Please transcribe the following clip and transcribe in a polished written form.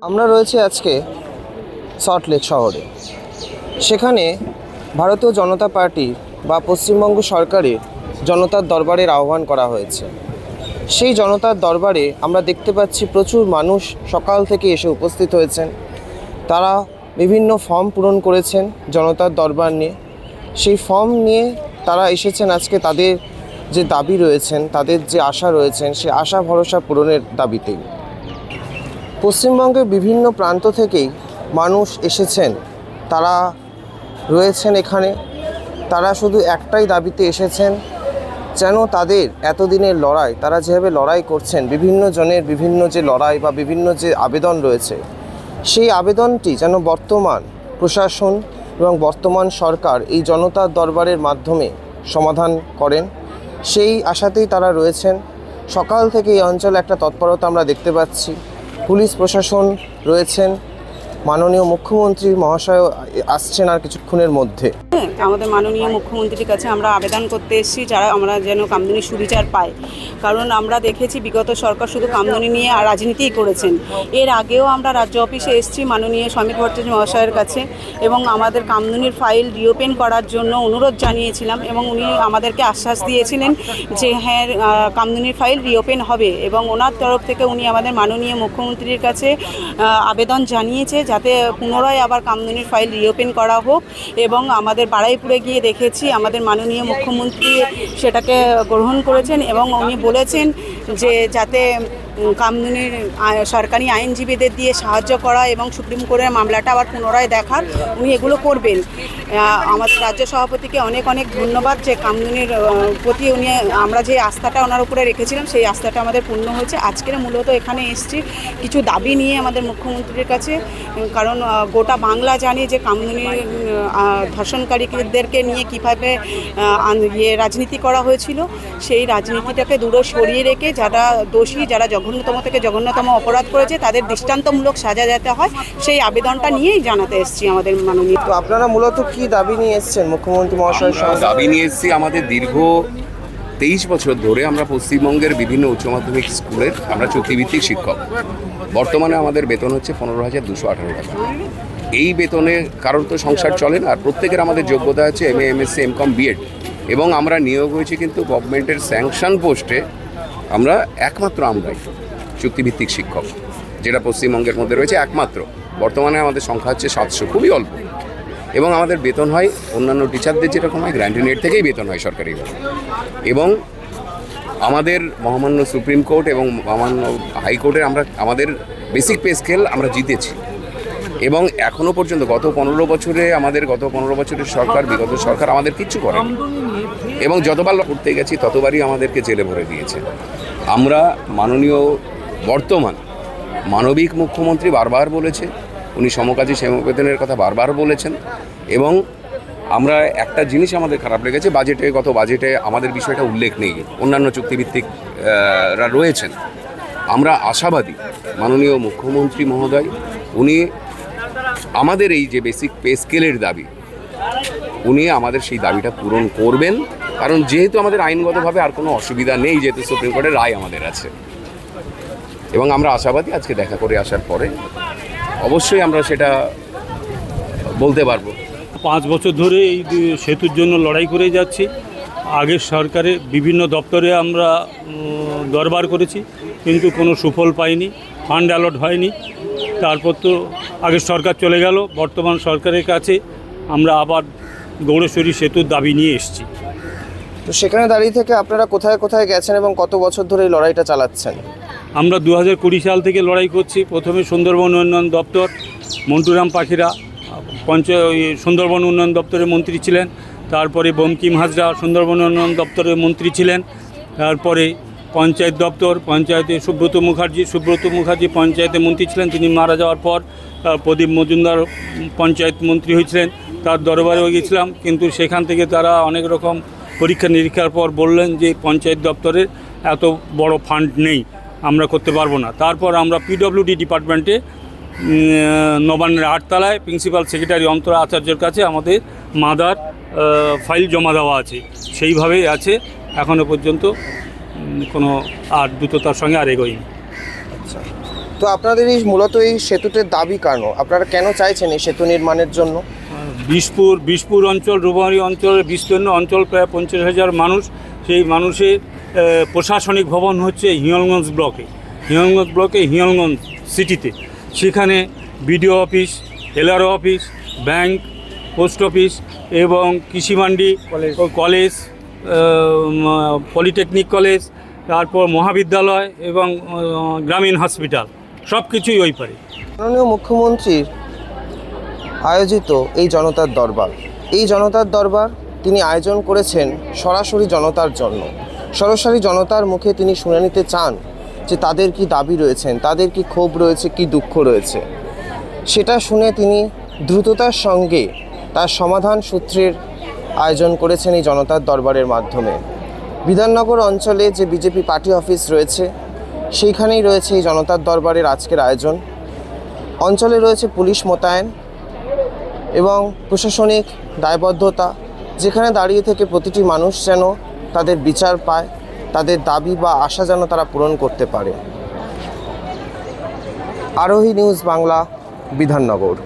আমরা রয়েছি আজকে সল্টলেক শহরে। সেখানে ভারতীয় জনতা পার্টি বা পশ্চিমবঙ্গ সরকারের জনতার দরবারের আহ্বান করা হয়েছে। সেই জনতার দরবারে আমরা দেখতে পাচ্ছি প্রচুর মানুষ সকাল থেকে এসে উপস্থিত হয়েছেন। তারা বিভিন্ন ফর্ম পূরণ করেছেন জনতার দরবার নিয়ে। সেই ফর্ম নিয়ে তারা এসেছেন আজকে তাদের যে দাবি রয়েছেন, তাদের যে আশা রয়েছেন, সেই আশা ভরসা পূরণের দাবিতেই। পশ্চিমবঙ্গের বিভিন্ন প্রান্ত থেকেই মানুষ এসেছেন, তারা রয়েছেন এখানে। তারা শুধু একটাই দাবিতে এসেছেন, যেন তাদের এতদিনের লড়াই, তারা যেভাবে লড়াই করছেন, বিভিন্ন জনের বিভিন্ন যে লড়াই বা বিভিন্ন যে আবেদন রয়েছে, সেই আবেদনটি যেন বর্তমান প্রশাসন এবং বর্তমান সরকার এই জনতার দরবারের মাধ্যমে সমাধান করেন, সেই আশাতেই তারা রয়েছেন। সকাল থেকে এই অঞ্চলে একটা তৎপরতা আমরা দেখতে পাচ্ছি। পুলিশ প্রশাসন রয়েছেন, মাননীয় মুখ্যমন্ত্রী মহাশয় আসছেন আর কিছুক্ষণের মধ্যে। আমাদের মাননীয় মুখ্যমন্ত্রীর কাছে আমরা আবেদন করতে এসেছি আমরা যেন কামদুনি সুবিচার পাই। কারণ আমরা দেখেছি বিগত সরকার শুধু কামদুনি নিয়ে রাজনীতিই করেছেন। এর আগেও আমরা রাজ্য অফিসে এসেছি মাননীয় সমীর ভট্টাচার্য মহাশয়ের কাছে, এবং আমাদের কামদুনির ফাইল রিওপেন করার জন্য অনুরোধ জানিয়েছিলাম, এবং উনি আমাদেরকে আশ্বাস দিয়েছিলেন যে হ্যাঁ, কামদুনির ফাইল রিওপেন হবে। এবং ওনার তরফ থেকে উনি আমাদের মাননীয় মুখ্যমন্ত্রীর কাছে আবেদন জানিয়েছে যাতে পুনরায় আবার কামদুনির ফাইল রিওপেন করা হোক। এবং আমাদের বারুইপুরে গিয়ে দেখেছি আমাদের মাননীয় মুখ্যমন্ত্রী সেটাকে গ্রহণ করেছেন, এবং উনি বলেছেন যে যাতে কামদুনির সরকারি আইনজীবীদের দিয়ে সাহায্য করা এবং সুপ্রিম কোর্টের মামলাটা আবার পুনরায় দেখার উনি এগুলো করবেন। আমাদের রাজ্য সভাপতিকে অনেক অনেক ধন্যবাদ যে কামদুনির প্রতি উনি আমরা যে আস্থাটা ওনার উপরে রেখেছিলাম সেই আস্থাটা আমাদের পূর্ণ হয়েছে। আজকের মূলত এখানে এসেছি কিছু দাবি নিয়ে আমাদের মুখ্যমন্ত্রীর কাছে, কারণ গোটা বাংলা জানে যে কামদুনির ধর্ষণকারীদেরকে নিয়ে কীভাবে রাজনীতি করা হয়েছিল। সেই রাজনীতিটাকে দূরে সরিয়ে রেখে যারা দোষী, যারা জঘন্যতম থেকে জঘন্যতম অপরাধ করেছে তাদের দৃষ্টান্তমূলক সাজা যেতে হয়, সেই আবেদনটা নিয়েই জানাতে এসেছি আমাদের মাননীয়। তো আপনারা মূলত কি দাবি নিয়ে এসেছেন মুখ্যমন্ত্রী মহাশয়ের সঙ্গে? দাবি নিয়ে এসেছি আমাদের দীর্ঘ 23 বছর ধরে আমরা পশ্চিমবঙ্গের বিভিন্ন উচ্চ মাধ্যমিক স্কুলের আমরা চুক্তিভিত্তিক শিক্ষক। বর্তমানে আমাদের বেতন হচ্ছে 15,218 টাকা। এই বেতনে কারোর তো সংসার চলে না, আর প্রত্যেকের আমাদের যোগ্যতা আছে MA, MSc, MCom, BEd, এবং আমরা নিয়োগ হয়েছি কিন্তু গভর্নমেন্টের স্যাংশন পোস্টে। আমরা একমাত্র আমরাই চুক্তিভিত্তিক শিক্ষক, যেটা পশ্চিমবঙ্গের মধ্যে রয়েছে একমাত্র। বর্তমানে আমাদের সংখ্যা হচ্ছে 700, খুবই অল্প। এবং আমাদের বেতন হয় অন্যান্য টিচারদের যেরকম হয় গ্র্যান্টিনেট থেকেই বেতন হয় সরকারিভাবে। এবং আমাদের মহামান্য সুপ্রিম কোর্ট এবং মহামান্য হাইকোর্টের আমাদের বেসিক পে স্কেল আমরা জিতেছি। এবং এখনও পর্যন্ত গত 15 বছরের সরকার, বিগত সরকার আমাদের কিচ্ছু করেনি, এবং যতবার করতে গেছি ততবারই আমাদেরকে জেলে ভরে দিয়েছে। আমরা মাননীয় বর্তমান মানবিক মুখ্যমন্ত্রী বারবার বলেছে, উনি সমকাজী সমবেতনের কথা বারবার বলেছেন। এবং আমরা একটা জিনিস আমাদের খারাপ লেগেছে, গত বাজেটে আমাদের বিষয়টা উল্লেখ নেই। অন্যান্য চুক্তিভিত্তিকরা রয়েছেন। আমরা আশাবাদী মাননীয় মুখ্যমন্ত্রী মহোদয় উনি আমাদের এই যে বেসিক পে স্কেলের দাবি, উনি আমাদের সেই দাবিটা পূরণ করবেন। কারণ যেহেতু আমাদের আইনগতভাবে আর কোনো অসুবিধা নেই, যেহেতু সুপ্রিম কোর্টের রায় আমাদের আছে, এবং আমরা আশাবাদী আজকে দেখা করে আসার পরে অবশ্যই আমরা সেটা বলতে পারবো। 5 বছর ধরে এই সেতুর জন্য লড়াই করে যাচ্ছি। আগের সরকারে বিভিন্ন দপ্তরে আমরা দরবার করেছি, কিন্তু কোনো সুফল পাইনি, ফান্ড অ্যালট হয়নি। তারপর তো আগের সরকার চলে গেল, বর্তমান সরকারের কাছে আমরা আবার গৌড়েশ্বরী সেতুর দাবি নিয়ে এসেছি। তো সেখানে দাঁড়িয়ে থেকে আপনারা কোথায় কোথায় গেছেন এবং কত বছর ধরে এই লড়াইটা চালাচ্ছেন? আমরা 2020 সাল থেকে লড়াই করছি। প্রথমে সুন্দরবন উন্নয়ন দপ্তর, মন্টুরাম পাখিরা সুন্দরবন উন্নয়ন দপ্তরের মন্ত্রী ছিলেন। তারপরে বঙ্কিম হাজরা সুন্দরবন উন্নয়ন দপ্তরের মন্ত্রী ছিলেন। তারপরে পঞ্চায়েত দপ্তর, পঞ্চায়েতে সুব্রত মুখার্জি পঞ্চায়েতে মন্ত্রী ছিলেন। তিনি মারা যাওয়ার পর প্রদীপ মজুমদার পঞ্চায়েত মন্ত্রী হয়েছিলেন, তার দরবারেও গিয়েছিলাম। কিন্তু সেখান থেকে তারা অনেক রকম পরীক্ষা নিরীক্ষার পর বললেন যে পঞ্চায়েত দপ্তরের এত বড় ফান্ড নেই, আমরা করতে পারবো না। তারপর আমরা PWD ডিপার্টমেন্টে নবান্নের 8 তলায় প্রিন্সিপাল সেক্রেটারি অন্তরা আচার্যের কাছে আমাদের মাদার ফাইল জমা দেওয়া আছে, সেইভাবেই আছে এখনও পর্যন্ত। কোনো আর দ্রুততার সঙ্গে আর এগোয়নি। আচ্ছা, তো আপনাদের এই মূলত এই সেতুটির দাবি কেন? আপনারা কেন চাইছেন এই সেতু নির্মাণের জন্য? বিশপুর অঞ্চল, রূপমারি অঞ্চলের বিস্তীর্ণ অঞ্চল, প্রায় 50,000 মানুষ। সেই মানুষের প্রশাসনিক ভবন হচ্ছে হিঙ্গলগঞ্জ ব্লকে হিঙ্গলগঞ্জ সিটিতে। সেখানে BDO office, LRO office, bank, post office এবং কৃষি মান্ডি, কলেজ, পলিটেকনিক কলেজ, তারপর মহাবিদ্যালয় এবং গ্রামীণ হসপিটাল সব কিছুই ওই পারে। মাননীয় মুখ্যমন্ত্রীর আয়োজিত এই জনতার দরবার তিনি আয়োজন করেছেন সরাসরি জনতার জন্য। সরাসরি জনতার মুখে তিনি শুনে নিতে চান যে তাদের কি দাবি রয়েছেন, তাদের কি ক্ষোভ রয়েছে, কি দুঃখ রয়েছে। সেটা শুনে তিনি দ্রুততার সঙ্গে তার সমাধান সূত্রের আয়োজন করেছেন এই জনতার দরবারের মাধ্যমে। বিধাননগর অঞ্চলে যে বিজেপি পার্টি অফিস রয়েছে সেইখানেই রয়েছে এই জনতার দরবারের আজকের আয়োজন। অঞ্চলে রয়েছে পুলিশ মোতায়েন এবং প্রশাসনিক দায়বদ্ধতা, যেখানে দাঁড়িয়ে থেকে প্রতিটি মানুষ যেন তাদের বিচার পায়, তাদের দাবি বা আশা যেন তারা পূরণ করতে পারে। আরোহী নিউজ বাংলা, বিধাননগর।